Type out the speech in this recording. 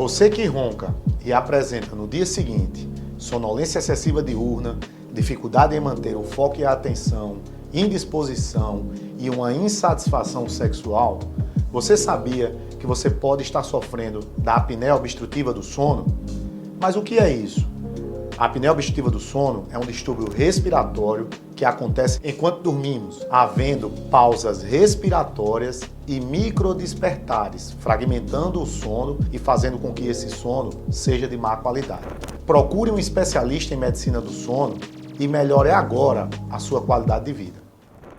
Você que ronca e apresenta no dia seguinte sonolência excessiva diurna, dificuldade em manter o foco e a atenção, indisposição e uma insatisfação sexual, você sabia que você pode estar sofrendo da apneia obstrutiva do sono? Mas o que é isso? A apneia obstrutiva do sono é um distúrbio respiratório que acontece enquanto dormimos, havendo pausas respiratórias e microdespertares, fragmentando o sono e fazendo com que esse sono seja de má qualidade. Procure um especialista em medicina do sono e melhore agora a sua qualidade de vida.